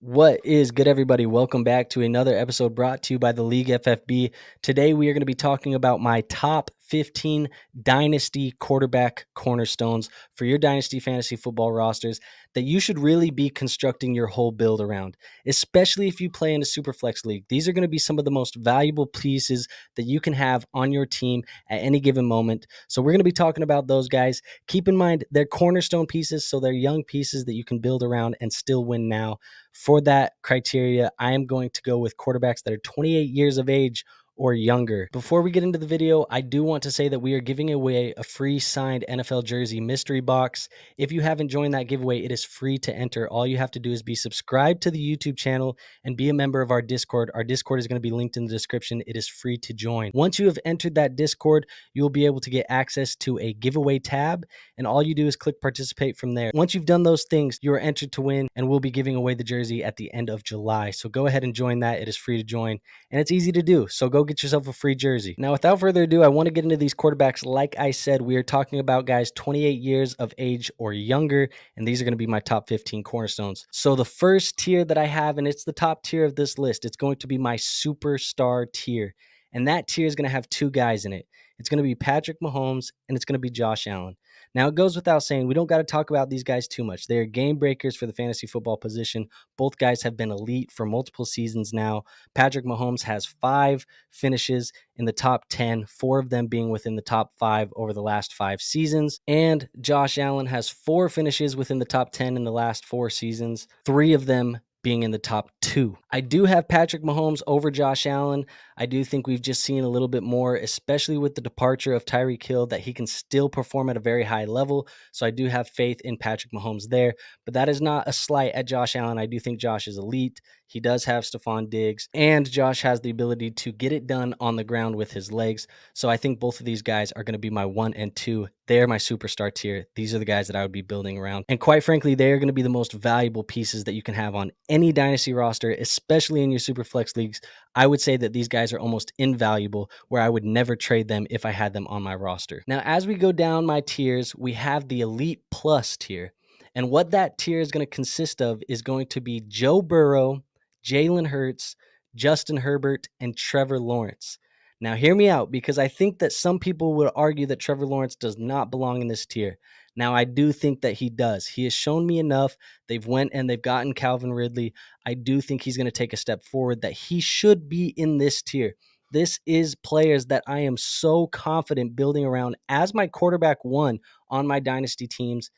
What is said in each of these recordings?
What is good, everybody? Welcome back to another episode brought to you by the League FFB. Today, we are going to be talking about my top 15 Dynasty quarterback cornerstones for your Dynasty fantasy football rosters that you should really be constructing your whole build around, especially if you play in a Superflex league. These are going to be some of the most valuable pieces that you can have on your team at any given moment. So, we're going to be talking about those guys. Keep in mind, they're cornerstone pieces, so they're young pieces that you can build around and still win now. For that criteria, I am going to go with quarterbacks that are 28 years of age or younger. Before we get into the video, I do want to say that we are giving away a free signed NFL jersey mystery box. If you haven't joined that giveaway, it is free to enter. All you have to do is be subscribed to the YouTube channel and be a member of our Discord. Our Discord is going to be linked in the description. It is free to join. Once you have entered that Discord, you will be able to get access to a giveaway tab, and all you do is click participate from there. Once you've done those things, you are entered to win, and we'll be giving away the jersey at the end of July. So go ahead and join that. It is free to join, and it's easy to do. So go get yourself a free jersey. Now, without further ado, I want to get into these quarterbacks. Like I said, we are talking about guys 28 years of age or younger, and these are going to be my top 15 cornerstones. So the first tier that I have, and it's the top tier of this list, it's going to be my superstar tier. And that tier is going to have two guys in it. It's going to be Patrick Mahomes, and it's going to be Josh Allen. Now, it goes without saying, we don't got to talk about these guys too much. They are game breakers for the fantasy football position. Both guys have been elite for multiple seasons now. Patrick Mahomes has 5 finishes in the top 10, 4 of them being within the top 5 over the last 5 seasons. And Josh Allen has 4 finishes within the top 10 in the last 4 seasons, 3 of them being in the top 2. I do have Patrick Mahomes over Josh Allen. I do think we've just seen a little bit more, especially with the departure of Tyreek Hill, that he can still perform at a very high level. So I do have faith in Patrick Mahomes there, but that is not a slight at Josh Allen. I do think Josh is elite. He does have Stephon Diggs, and Josh has the ability to get it done on the ground with his legs. So I think both of these guys are going to be my 1 and 2. They're my superstar tier. These are the guys that I would be building around. And quite frankly, they are going to be the most valuable pieces that you can have on any dynasty roster, especially in your Superflex leagues. I would say that these guys are almost invaluable, where I would never trade them if I had them on my roster. Now, as we go down my tiers, we have the Elite Plus tier. And what that tier is going to consist of is going to be Joe Burrow, Jalen Hurts, Justin Herbert, and Trevor Lawrence. Now, hear me out, because I think that some people would argue that Trevor Lawrence does not belong in this tier. Now, I do think that he does. He has shown me enough. They've went and they've gotten Calvin Ridley. I do think he's going to take a step forward, that he should be in this tier. This is players that I am so confident building around as my quarterback 1 on my dynasty teams.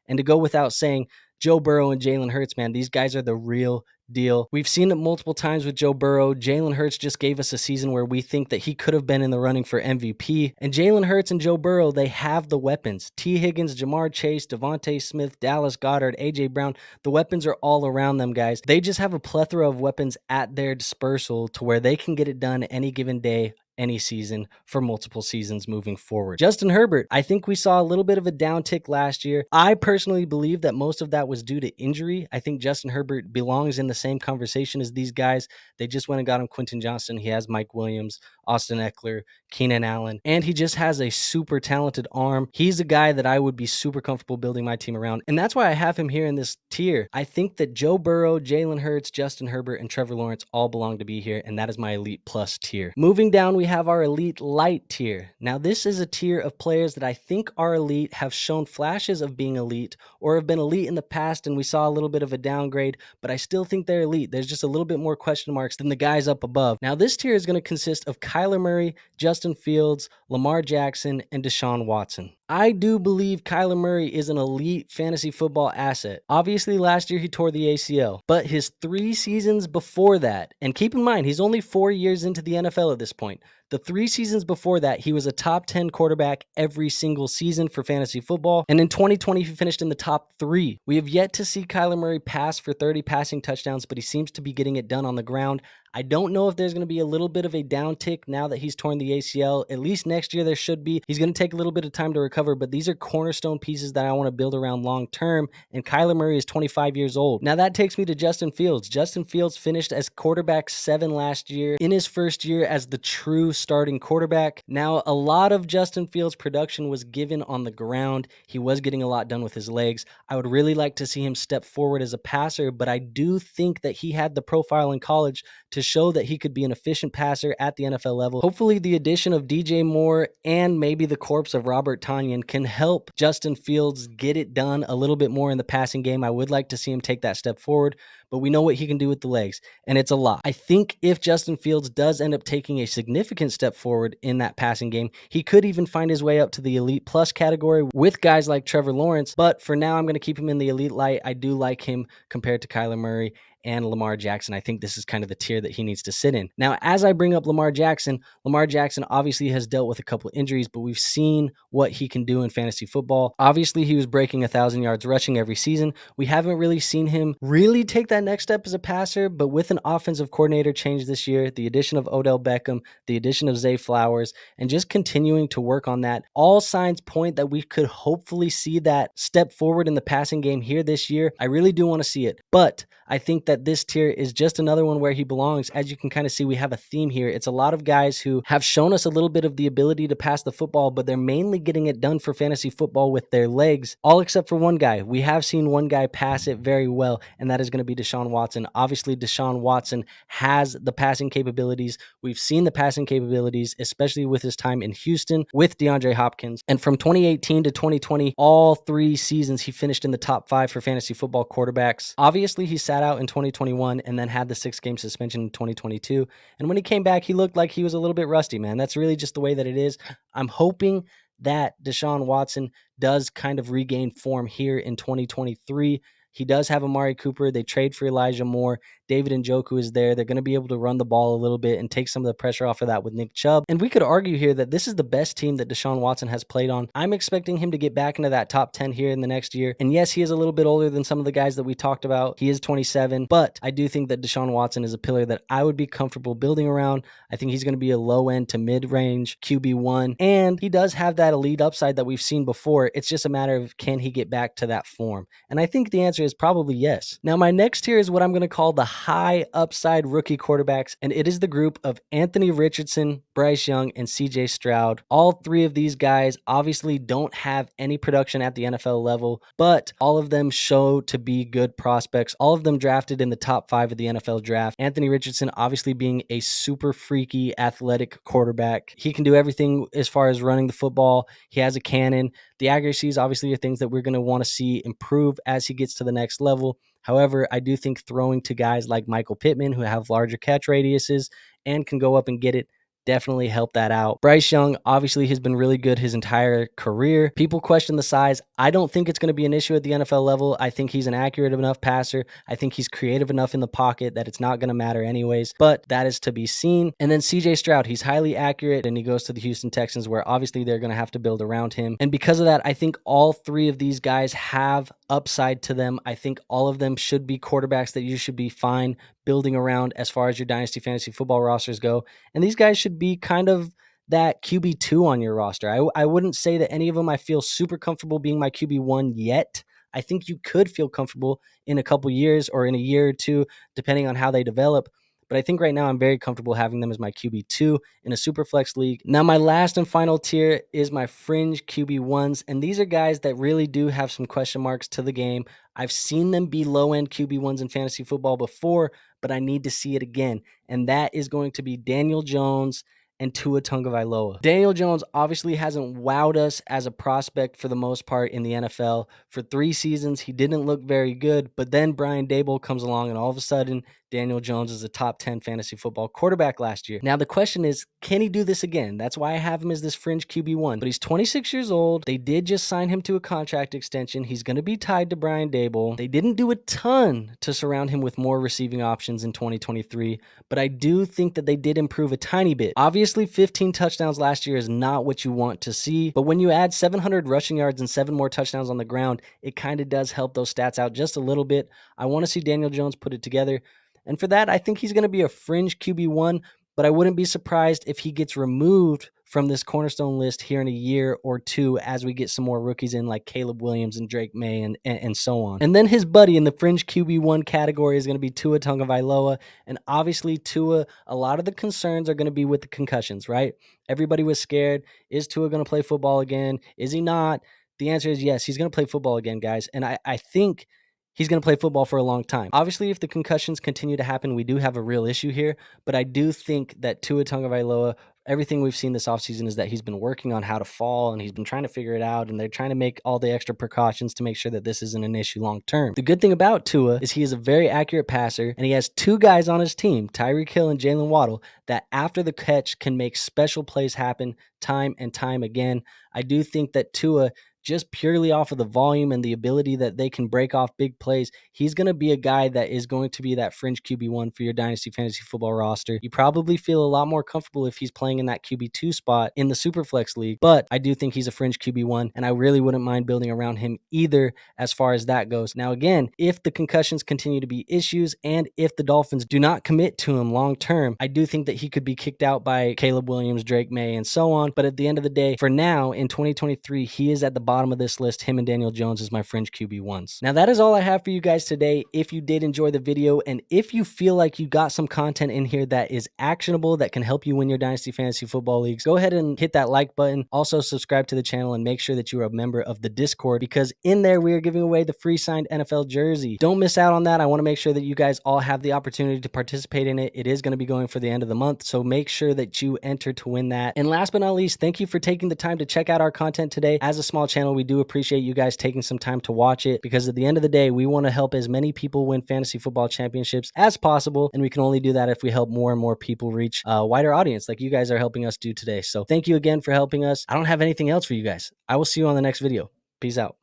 And to go without saying, Joe Burrow and Jalen Hurts, man, these guys are the real deal. We've seen it multiple times with Joe Burrow. Jalen Hurts just gave us a season where we think that he could have been in the running for MVP. And Jalen Hurts and Joe Burrow, they have the weapons. T. Higgins, Jamar Chase, Devontae Smith, Dallas Goedert, A.J. Brown. The weapons are all around them, guys. They just have a plethora of weapons at their dispersal to where they can get it done any given day, any season, for multiple seasons moving forward. Justin Herbert, I think we saw a little bit of a downtick last year. I personally believe that most of that was due to injury. I think Justin Herbert belongs in the same conversation as these guys. They just went and got him Quentin Johnston. He has Mike Williams, Austin Eckler, Keenan Allen, and he just has a super talented arm. He's a guy that I would be super comfortable building my team around, and that's why I have him here in this tier. I think that Joe Burrow, Jalen Hurts, Justin Herbert, and Trevor Lawrence all belong to be here, and that is my Elite Plus tier. Moving down, we have our Elite Light tier. Now, this is a tier of players that I think are elite, have shown flashes of being elite, or have been elite in the past, and we saw a little bit of a downgrade, but I still think they're elite. There's just a little bit more question marks than the guys up above. Now, this tier is going to consist of Kyler Murray, Justin Fields, Lamar Jackson, and Deshaun Watson. I do believe Kyler Murray is an elite fantasy football asset. Obviously, last year he tore the ACL, but his 3 seasons before that, and keep in mind, he's only 4 years into the NFL at this point. The 3 seasons before that, he was a top 10 quarterback every single season for fantasy football, and in 2020, he finished in the top 3. We have yet to see Kyler Murray pass for 30 passing touchdowns, but he seems to be getting it done on the ground. I don't know if there's going to be a little bit of a downtick now that he's torn the ACL. At least next year there should be. He's going to take a little bit of time to recover, but these are cornerstone pieces that I want to build around long term, and Kyler Murray is 25 years old. Now that takes me to Justin Fields. Justin Fields finished as quarterback 7 last year in his first year as the true starting quarterback. Now, a lot of Justin Fields' production was given on the ground. He was getting a lot done with his legs. I would really like to see him step forward as a passer, but I do think that he had the profile in college to show that he could be an efficient passer at the NFL level. Hopefully, the addition of DJ Moore and maybe the corpse of Robert Tonyan can help Justin Fields get it done a little bit more in the passing game. I would like to see him take that step forward, but we know what he can do with the legs, and it's a lot. I think if Justin Fields does end up taking a significant step forward in that passing game, he could even find his way up to the Elite Plus category with guys like Trevor Lawrence, but for now, I'm going to keep him in the Elite Light. I do like him compared to Kyler Murray and Lamar Jackson. I think this is kind of the tier that he needs to sit in. Now, as I bring up Lamar Jackson obviously has dealt with a couple of injuries, but we've seen what he can do in fantasy football. Obviously, he was breaking 1,000 yards rushing every season. We haven't really seen him really take that next step as a passer, but with an offensive coordinator change this year, the addition of Odell Beckham, the addition of Zay Flowers, and just continuing to work on that, all signs point that we could hopefully see that step forward in the passing game here this year. I really do want to see it, but I think that this tier is just another one where he belongs. As you can kind of see, we have a theme here. It's a lot of guys who have shown us a little bit of the ability to pass the football, but they're mainly getting it done for fantasy football with their legs, all except for one guy. We have seen one guy pass it very well, and that is going to be Deshaun Watson. Obviously, Deshaun Watson has the passing capabilities. We've seen the passing capabilities, especially with his time in Houston with DeAndre Hopkins. And from 2018 to 2020, all 3 seasons, he finished in the top 5 for fantasy football quarterbacks. Obviously, he sat out in 2021 and then had the 6-game suspension in 2022. And when he came back, he looked like he was a little bit rusty, man. That's really just the way that it is. I'm hoping that Deshaun Watson does kind of regain form here in 2023. He does have Amari Cooper. They trade for Elijah Moore. David Njoku is there. They're going to be able to run the ball a little bit and take some of the pressure off of that with Nick Chubb. And we could argue here that this is the best team that Deshaun Watson has played on. I'm expecting him to get back into that top 10 here in the next year. And yes, he is a little bit older than some of the guys that we talked about. He is 27, but I do think that Deshaun Watson is a pillar that I would be comfortable building around. I think he's going to be a low end to mid range QB1. And he does have that elite upside that we've seen before. It's just a matter of, can he get back to that form? And I think the answer is probably yes. Now, my next tier is what I'm going to call the high upside rookie quarterbacks, and it is the group of Anthony Richardson, Bryce Young, and CJ Stroud. All 3 of these guys obviously don't have any production at the NFL level, but all of them show to be good prospects. All of them drafted in the top 5 of the NFL draft. Anthony Richardson obviously being a super freaky athletic quarterback. He can do everything as far as running the football. He has a cannon. The accuracies obviously are things that we're going to want to see improve as he gets to the next level. However, I do think throwing to guys like Michael Pittman, who have larger catch radiuses and can go up and get it, definitely help that out. Bryce Young obviously has been really good his entire career. People question the size. I don't think it's going to be an issue at the NFL level. I think he's an accurate enough passer. I think he's creative enough in the pocket that it's not going to matter anyways, but that is to be seen. And then CJ Stroud, he's highly accurate, and he goes to the Houston Texans, where obviously they're going to have to build around him. And because of that, I think all 3 of these guys have upside to them. I think all of them should be quarterbacks that you should be fine building around as far as your dynasty fantasy football rosters go. And these guys should be kind of that QB2 on your roster. I wouldn't say that any of them I feel super comfortable being my QB1 yet. I think you could feel comfortable in a couple years or in a year or 2, depending on how they develop. But I think right now I'm very comfortable having them as my QB2 in a super flex league. Now, my last and final tier is my fringe QB1s. And these are guys that really do have some question marks to the game. I've seen them be low-end QB1s in fantasy football before, but I need to see it again. And that is going to be Daniel Jones and Tua Tagovailoa. Daniel Jones obviously hasn't wowed us as a prospect for the most part in the NFL. For 3 seasons, he didn't look very good, but then Brian Daboll comes along, and all of a sudden, Daniel Jones is a top 10 fantasy football quarterback last year. Now, the question is, can he do this again? That's why I have him as this fringe QB1. But he's 26 years old. They did just sign him to a contract extension. He's going to be tied to Brian Daboll. They didn't do a ton to surround him with more receiving options in 2023, but I do think that they did improve a tiny bit. Obviously, 15 touchdowns last year is not what you want to see, but when you add 700 rushing yards and 7 more touchdowns on the ground, it kind of does help those stats out just a little bit. I want to see Daniel Jones put it together. And for that, I think he's going to be a fringe QB1, but I wouldn't be surprised if he gets removed from this Cornerstone list here in a year or two as we get some more rookies in like Caleb Williams and Drake May and so on. And then his buddy in the fringe QB1 category is going to be Tua Tagovailoa. And obviously Tua, a lot of the concerns are going to be with the concussions, right? Everybody was scared. Is Tua going to play football again? Is he not? The answer is yes, he's going to play football again, guys. And I think he's going to play football for a long time. Obviously, if the concussions continue to happen, we do have a real issue here. But I do think that Tua Tagovailoa, everything we've seen this offseason is that he's been working on how to fall and he's been trying to figure it out. And they're trying to make all the extra precautions to make sure that this isn't an issue long term. The good thing about Tua is he is a very accurate passer and he has two guys on his team, Tyreek Hill and Jalen Waddle, that after the catch can make special plays happen time and time again. I do think that Tua, just purely off of the volume and the ability that they can break off big plays, he's going to be a guy that is going to be that fringe QB1 for your Dynasty Fantasy Football roster. You probably feel a lot more comfortable if he's playing in that QB2 spot in the Superflex League, but I do think he's a fringe QB1, and I really wouldn't mind building around him either as far as that goes. Now, again, if the concussions continue to be issues and if the Dolphins do not commit to him long term, I do think that he could be kicked out by Caleb Williams, Drake May, and so on. But at the end of the day, for now, in 2023, he is at the bottom of this list. Him and Daniel Jones is my fringe QB1s. Now, that is all I have for you guys today. If you did enjoy the video and if you feel like you got some content in here that is actionable, that can help you win your Dynasty Fantasy Football leagues, go ahead and hit that like button. Also, subscribe to the channel and make sure that you are a member of the Discord, because in there we are giving away the free signed NFL jersey. Don't miss out on that. I want to make sure that you guys all have the opportunity to participate in it. It is going to be going for the end of the month, so make sure that you enter to win that. And last but not least, thank you for taking the time to check out our content today. As a small channel, we do appreciate you guys taking some time to watch it, because at the end of the day, we want to help as many people win fantasy football championships as possible, and we can only do that if we help more and more people reach a wider audience like you guys are helping us do today. So thank you again for helping us. I don't have anything else for you guys. I will see you on the next video. Peace out.